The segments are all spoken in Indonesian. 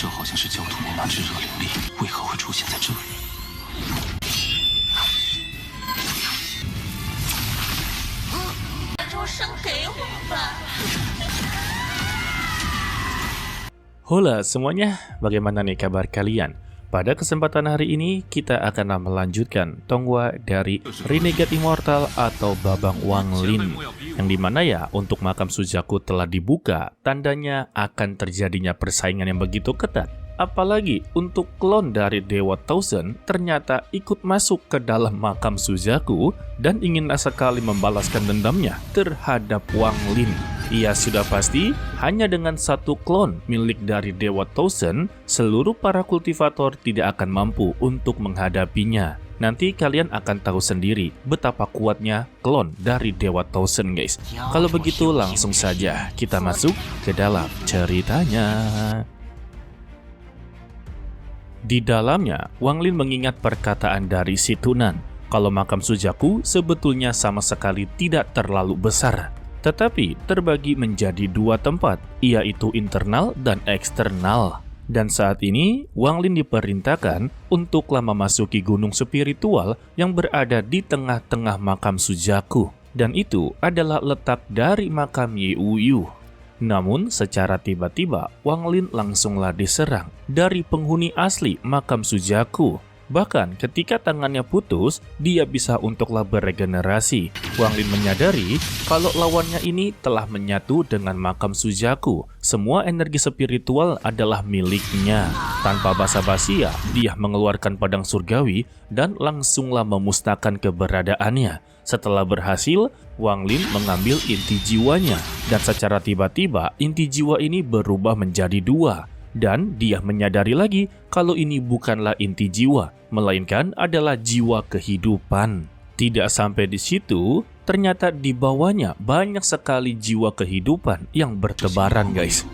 这好像是焦土那炙热灵力，为何会出现在这里？出生给我吧。 Hola semuanya, bagaimana nih kabar kalian? Pada kesempatan hari ini, kita akan melanjutkan Tonghua dari Renegade Immortal atau Babang Wang Lin. Yang dimana ya, untuk makam Suzaku telah dibuka, tandanya akan terjadinya persaingan yang begitu ketat. Apalagi untuk klon dari Dewa Thousand ternyata ikut masuk ke dalam makam Suzaku dan ingin sekali membalaskan dendamnya terhadap Wang Lin. Ia sudah pasti hanya dengan satu klon milik dari Dewa Thousand, seluruh para kultivator tidak akan mampu untuk menghadapinya. Nanti kalian akan tahu sendiri betapa kuatnya klon dari Dewa Thousand, guys. Kalau begitu langsung saja kita masuk ke dalam ceritanya. Di dalamnya, Wang Lin mengingat perkataan dari si Tunan, kalau makam Suzaku sebetulnya sama sekali tidak terlalu besar, tetapi terbagi menjadi dua tempat, yaitu internal dan eksternal. Dan saat ini, Wang Lin diperintahkan untuklah memasuki gunung spiritual yang berada di tengah-tengah makam Suzaku. Dan itu adalah letak dari makam Ye Wuyu. Namun, secara tiba-tiba, Wang Lin langsunglah diserang dari penghuni asli makam Suzaku. Bahkan ketika tangannya putus, dia bisa untuklah beregenerasi. Wang Lin menyadari kalau lawannya ini telah menyatu dengan makam Suzaku. Semua energi spiritual adalah miliknya. Tanpa basa-basi, dia mengeluarkan pedang surgawi dan langsunglah memusnahkan keberadaannya. Setelah berhasil, Wang Lin mengambil inti jiwanya. Dan secara tiba-tiba, inti jiwa ini berubah menjadi dua. Dan dia menyadari lagi kalau ini bukanlah inti jiwa, melainkan adalah jiwa kehidupan. Tidak sampai di situ, ternyata di bawahnya banyak sekali jiwa kehidupan yang bertebaran, guys.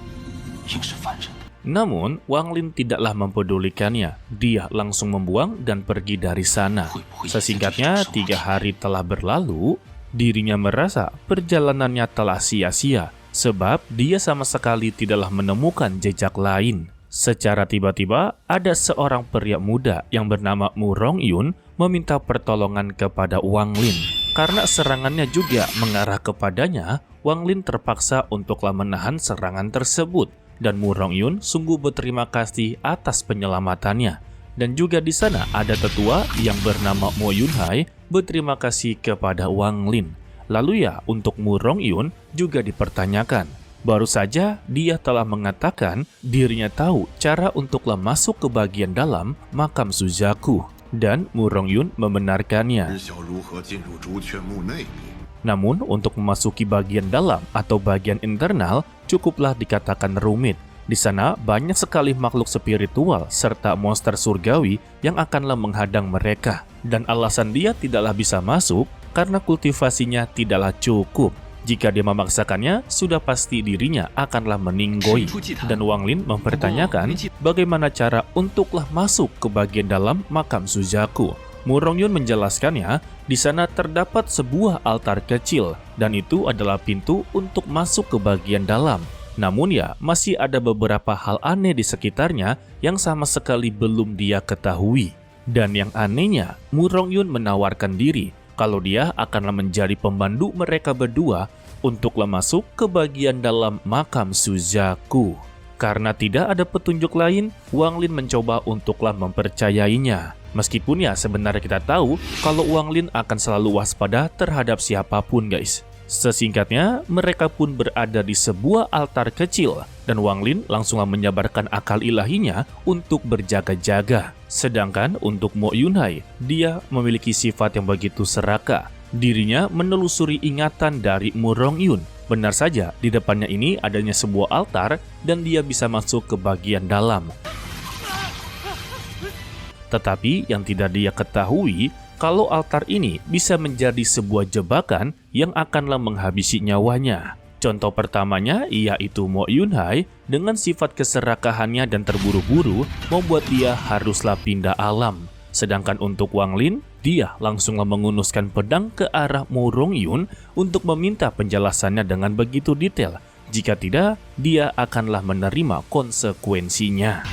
Namun, Wang Lin tidaklah mempedulikannya. Dia langsung membuang dan pergi dari sana. Sesingkatnya, 3 hari telah berlalu, dirinya merasa perjalanannya telah sia-sia. Sebab dia sama sekali tidaklah menemukan jejak lain. Secara tiba-tiba, ada seorang pria muda yang bernama Mu Rongyun meminta pertolongan kepada Wang Lin. Karena serangannya juga mengarah kepadanya, Wang Lin terpaksa untuklah menahan serangan tersebut. Dan Mu Rongyun sungguh berterima kasih atas penyelamatannya. Dan juga di sana ada tetua yang bernama Mo Yunhai berterima kasih kepada Wang Lin. Lalu ya, untuk Mu Rongyun juga dipertanyakan. Baru saja dia telah mengatakan dirinya tahu cara untuklah masuk ke bagian dalam makam Suzaku. Dan Mu Rongyun membenarkannya. Namun untuk memasuki bagian dalam atau bagian internal cukuplah dikatakan rumit. Di sana banyak sekali makhluk spiritual serta monster surgawi yang akanlah menghadang mereka. Dan alasan dia tidaklah bisa masuk karena kultivasinya tidaklah cukup. Jika dia memaksakannya, sudah pasti dirinya akanlah meninggoy. Dan Wang Lin mempertanyakan bagaimana cara untuklah masuk ke bagian dalam makam Suzaku. Mu Rongyun menjelaskannya, di sana terdapat sebuah altar kecil, dan itu adalah pintu untuk masuk ke bagian dalam. Namun ya, masih ada beberapa hal aneh di sekitarnya yang sama sekali belum dia ketahui. Dan yang anehnya, Mu Rongyun menawarkan diri kalau dia akanlah menjadi pembantu mereka berdua untuklah masuk ke bagian dalam makam Suzaku. Karena tidak ada petunjuk lain, Wang Lin mencoba untuklah mempercayainya. Meskipun ya sebenarnya kita tahu kalau Wang Lin akan selalu waspada terhadap siapapun, guys. Sesingkatnya, mereka pun berada di sebuah altar kecil dan Wang Lin langsunglah menyabarkan akal ilahinya untuk berjaga-jaga. Sedangkan untuk Mo Yunhai, dia memiliki sifat yang begitu serakah. Dirinya menelusuri ingatan dari Mu Rongyun. Benar saja, di depannya ini adanya sebuah altar dan dia bisa masuk ke bagian dalam. Tetapi yang tidak dia ketahui, kalau altar ini bisa menjadi sebuah jebakan yang akanlah menghabisi nyawanya. Contoh pertamanya yaitu Mo Yunhai dengan sifat keserakahannya dan terburu-buru membuat dia haruslah pindah alam. Sedangkan untuk Wang Lin, dia langsunglah mengunuskan pedang ke arah Mu Rongyun untuk meminta penjelasannya dengan begitu detail. Jika tidak, dia akanlah menerima konsekuensinya.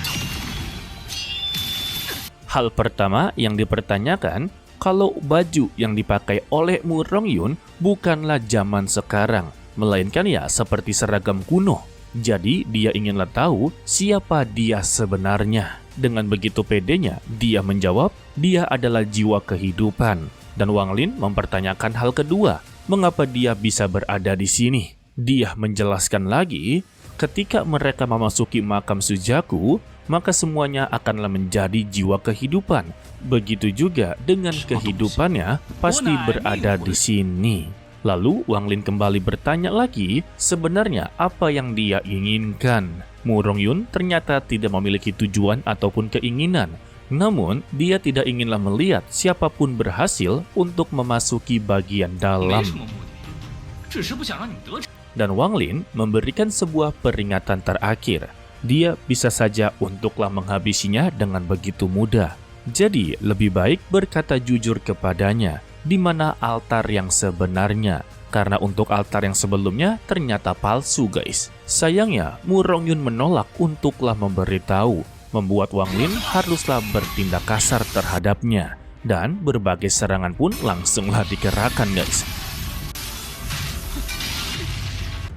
Hal pertama yang dipertanyakan, kalau baju yang dipakai oleh Mu Rongyun bukanlah zaman sekarang, melainkan ya seperti seragam kuno. Jadi dia inginlah tahu siapa dia sebenarnya. Dengan begitu pedenya, dia menjawab, dia adalah jiwa kehidupan. Dan Wang Lin mempertanyakan hal kedua, mengapa dia bisa berada di sini. Dia menjelaskan lagi, ketika mereka memasuki makam Suzaku, maka semuanya akanlah menjadi jiwa kehidupan. Begitu juga dengan kehidupannya pasti berada di sini. Lalu Wang Lin kembali bertanya lagi, sebenarnya apa yang dia inginkan? Mu Rongyun ternyata tidak memiliki tujuan ataupun keinginan. Namun, dia tidak inginlah melihat siapapun berhasil untuk memasuki bagian dalam. Dan Wang Lin memberikan sebuah peringatan terakhir. Dia bisa saja untuklah menghabisinya dengan begitu mudah. Jadi, lebih baik berkata jujur kepadanya, di mana altar yang sebenarnya. Karena untuk altar yang sebelumnya ternyata palsu, guys. Sayangnya, Mu Rongyun menolak untuklah memberitahu, membuat Wang Lin haruslah bertindak kasar terhadapnya. Dan berbagai serangan pun langsunglah dikerahkan, guys.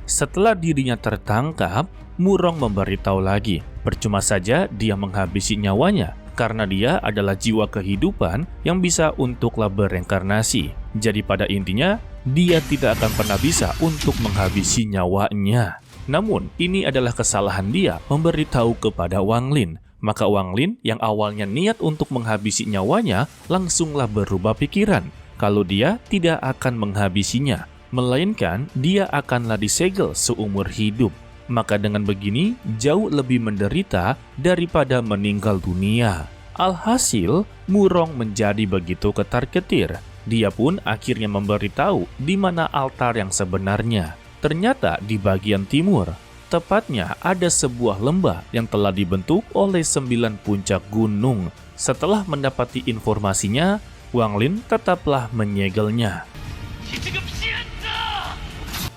Setelah dirinya tertangkap, Mu Rong memberitahu lagi, percuma saja dia menghabisi nyawanya, karena dia adalah jiwa kehidupan yang bisa untuklah bereinkarnasi. Jadi pada intinya, dia tidak akan pernah bisa untuk menghabisi nyawanya. Namun, ini adalah kesalahan dia memberitahu kepada Wang Lin. Maka Wang Lin yang awalnya niat untuk menghabisi nyawanya, langsunglah berubah pikiran kalau dia tidak akan menghabisinya, melainkan dia akanlah disegel seumur hidup. Maka dengan begini, jauh lebih menderita daripada meninggal dunia. Alhasil, Mu Rong menjadi begitu ketar-ketir. Dia pun akhirnya memberitahu di mana altar yang sebenarnya. Ternyata di bagian timur, tepatnya ada sebuah lembah yang telah dibentuk oleh 9 puncak gunung. Setelah mendapati informasinya, Wang Lin tetaplah menyegelnya.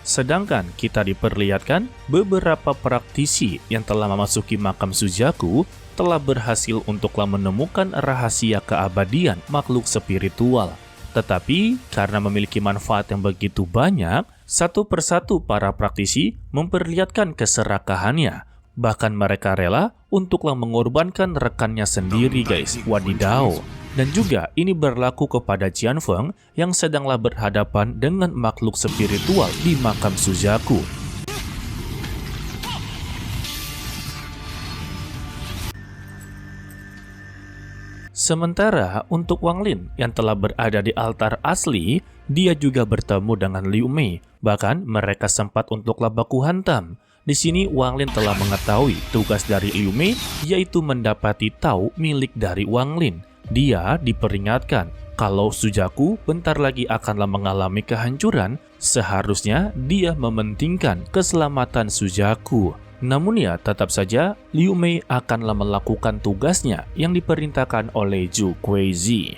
Sedangkan kita diperlihatkan beberapa praktisi yang telah memasuki makam Suzaku telah berhasil untuklah menemukan rahasia keabadian makhluk spiritual. Tetapi karena memiliki manfaat yang begitu banyak, satu persatu para praktisi memperlihatkan keserakahannya. Bahkan mereka rela untuklah mengorbankan rekannya sendiri, guys. Wadidaw. Dan juga ini berlaku kepada Qian Feng yang sedanglah berhadapan dengan makhluk spiritual di makam Suzaku. Sementara untuk Wang Lin yang telah berada di altar asli, dia juga bertemu dengan Liu Mei. Bahkan mereka sempat untuklah baku hantam. Di sini Wang Lin telah mengetahui tugas dari Liu Mei, yaitu mendapati Tao milik dari Wang Lin. Dia diperingatkan kalau Suzaku bentar lagi akanlah mengalami kehancuran, seharusnya dia mementingkan keselamatan Suzaku. Namun ya tetap saja Liu Mei akanlah melakukan tugasnya yang diperintahkan oleh Zhu Kuizi.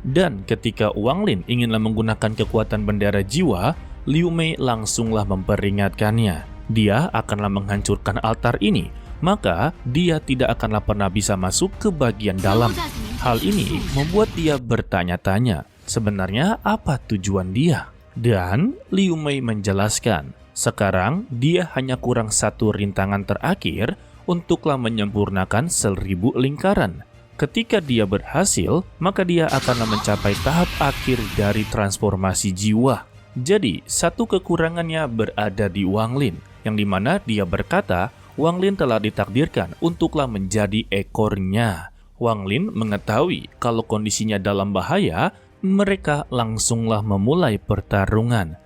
Dan ketika Wang Lin inginlah menggunakan kekuatan bendera jiwa, Liu Mei langsunglah memperingatkannya. Dia akanlah menghancurkan altar ini, maka dia tidak akanlah pernah bisa masuk ke bagian dalam. Hal ini membuat dia bertanya-tanya, sebenarnya apa tujuan dia? Dan Liu Mei menjelaskan, sekarang dia hanya kurang satu rintangan terakhir untuklah menyempurnakan 1000 lingkaran. Ketika dia berhasil, maka dia akan mencapai tahap akhir dari transformasi jiwa. Jadi, satu kekurangannya berada di Wang Lin, yang dimana dia berkata, Wang Lin telah ditakdirkan untuklah menjadi ekornya. Wang Lin mengetahui kalau kondisinya dalam bahaya, mereka langsunglah memulai pertarungan.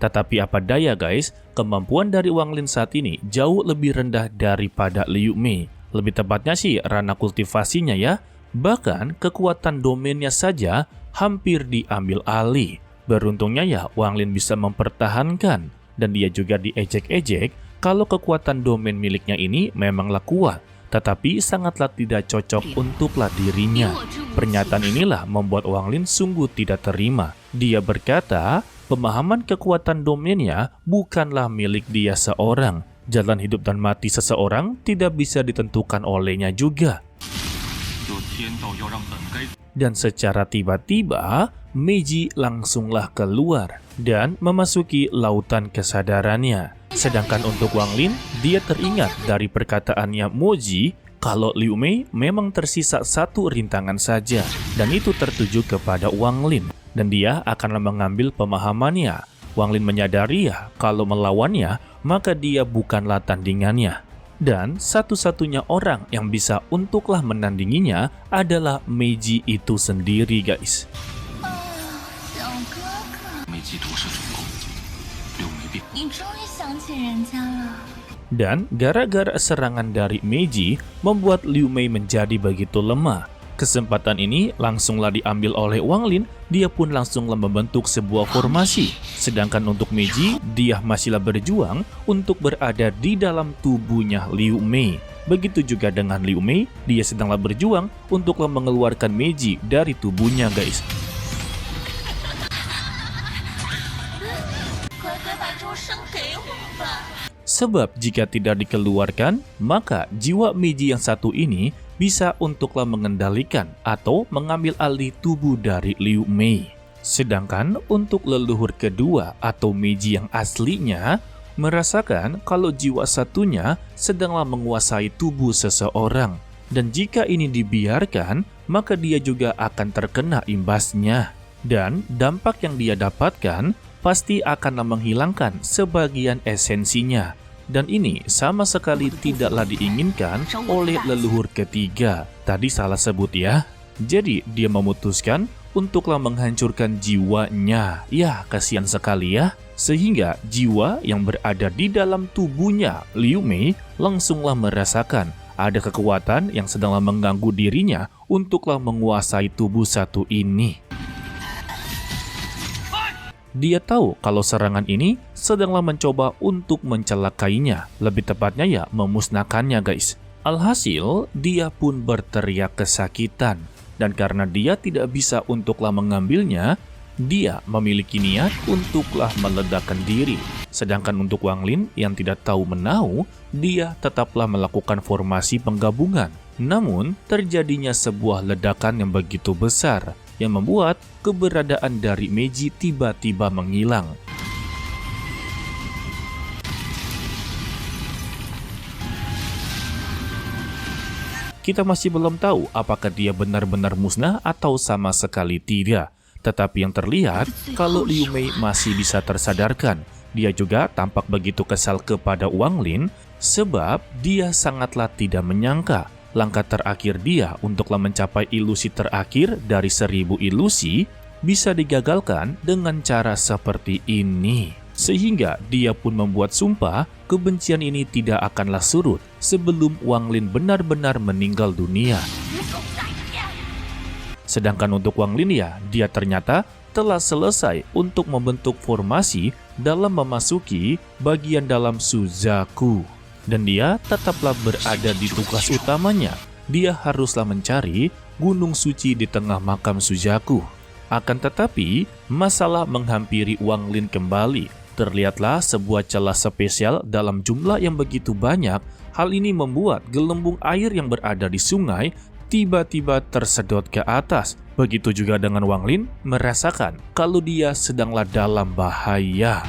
Tetapi apa daya guys, kemampuan dari Wang Lin saat ini jauh lebih rendah daripada Liu Mei. Lebih tepatnya sih ranah kultivasinya ya. Bahkan kekuatan domainnya saja hampir diambil alih. Beruntungnya ya Wang Lin bisa mempertahankan. Dan dia juga diejek-ejek kalau kekuatan domain miliknya ini memanglah kuat, tetapi sangatlah tidak cocok untuklah dirinya. Pernyataan inilah membuat Wang Lin sungguh tidak terima. Dia berkata, pemahaman kekuatan domainnya bukanlah milik dia seorang. Jalan hidup dan mati seseorang tidak bisa ditentukan olehnya juga. Dan secara tiba-tiba, Meiji langsunglah keluar dan memasuki lautan kesadarannya. Sedangkan untuk Wang Lin, dia teringat dari perkataannya Moji kalau Liu Mei memang tersisa satu rintangan saja, dan itu tertuju kepada Wang Lin, dan dia akan mengambil pemahamannya. Wang Lin menyadari ya kalau melawannya, maka dia bukanlah tandingannya. Dan satu-satunya orang yang bisa untuklah menandinginya adalah Meiji itu sendiri, guys. Dan gara-gara serangan dari Meiji membuat Liu Mei menjadi begitu lemah. Kesempatan ini langsunglah diambil oleh Wang Lin, dia pun langsunglah membentuk sebuah formasi. Sedangkan untuk Meiji, dia masihlah berjuang untuk berada di dalam tubuhnya Liu Mei. Begitu juga dengan Liu Mei, dia sedanglah berjuang untuklah mengeluarkan Meiji dari tubuhnya, guys. Sebab jika tidak dikeluarkan, maka jiwa Meiji yang satu ini bisa untuklah mengendalikan atau mengambil alih tubuh dari Liu Mei. Sedangkan untuk leluhur kedua atau Meiji yang aslinya, merasakan kalau jiwa satunya sedanglah menguasai tubuh seseorang. Dan jika ini dibiarkan, maka dia juga akan terkena imbasnya. Dan dampak yang dia dapatkan pasti akan menghilangkan sebagian esensinya. Dan ini sama sekali tidaklah diinginkan oleh leluhur ketiga. Tadi salah sebut ya. Jadi dia memutuskan untuklah menghancurkan jiwanya. Ya, kasihan sekali ya. Sehingga jiwa yang berada di dalam tubuhnya Liu Mei langsunglah merasakan ada kekuatan yang sedanglah mengganggu dirinya untuklah menguasai tubuh satu ini. Dia tahu kalau serangan ini sedanglah mencoba untuk mencelakainya, lebih tepatnya ya memusnahkannya, guys. Alhasil, dia pun berteriak kesakitan, dan karena dia tidak bisa untuklah mengambilnya, dia memiliki niat untuklah meledakkan diri. Sedangkan untuk Wang Lin yang tidak tahu menahu, dia tetaplah melakukan formasi penggabungan. Namun, terjadinya sebuah ledakan yang begitu besar, yang membuat keberadaan dari Meiji tiba-tiba menghilang. Kita masih belum tahu apakah dia benar-benar musnah atau sama sekali tidak. Tetapi yang terlihat, kalau Liu Mei masih bisa tersadarkan, dia juga tampak begitu kesal kepada Wang Lin, sebab dia sangatlah tidak menyangka langkah terakhir dia untuklah mencapai ilusi terakhir dari 1000 ilusi bisa digagalkan dengan cara seperti ini. Sehingga dia pun membuat sumpah kebencian ini tidak akanlah surut sebelum Wang Lin benar-benar meninggal dunia. Sedangkan untuk Wang Lin ya, dia ternyata telah selesai untuk membentuk formasi dalam memasuki bagian dalam Suzaku. Dan dia tetaplah berada di tugas utamanya. Dia haruslah mencari gunung suci di tengah makam Suzaku. Akan tetapi, masalah menghampiri Wang Lin kembali. Terlihatlah sebuah celah spesial dalam jumlah yang begitu banyak. Hal ini membuat gelembung air yang berada di sungai tiba-tiba tersedot ke atas. Begitu juga dengan Wang Lin merasakan kalau dia sedanglah dalam bahaya.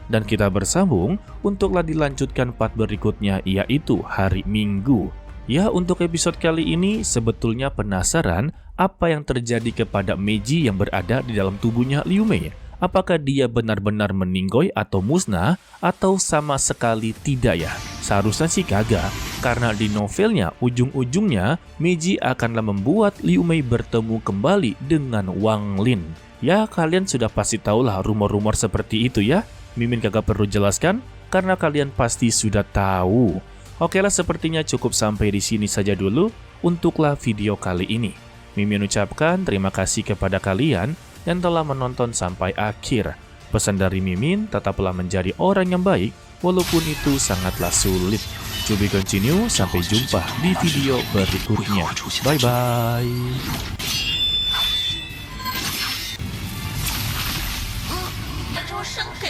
Dan kita bersambung untuklah dilanjutkan part berikutnya, yaitu hari Minggu. Ya, untuk episode kali ini sebetulnya penasaran apa yang terjadi kepada Meiji yang berada di dalam tubuhnya Liu Mei. Apakah dia benar-benar meninggoy atau musnah atau sama sekali tidak ya? Seharusnya sih kagak, karena di novelnya ujung-ujungnya Meiji akanlah membuat Liu Mei bertemu kembali dengan Wang Lin. Ya, kalian sudah pasti tahulah rumor-rumor seperti itu ya. Mimin kagak perlu jelaskan karena kalian pasti sudah tahu. Oke lah, sepertinya cukup sampai di sini saja dulu untuklah video kali ini. Mimin ucapkan terima kasih kepada kalian yang telah menonton sampai akhir. Pesan dari Mimin, tetaplah menjadi orang yang baik, walaupun itu sangatlah sulit. To be continue, sampai jumpa di video berikutnya. Bye-bye. 出生给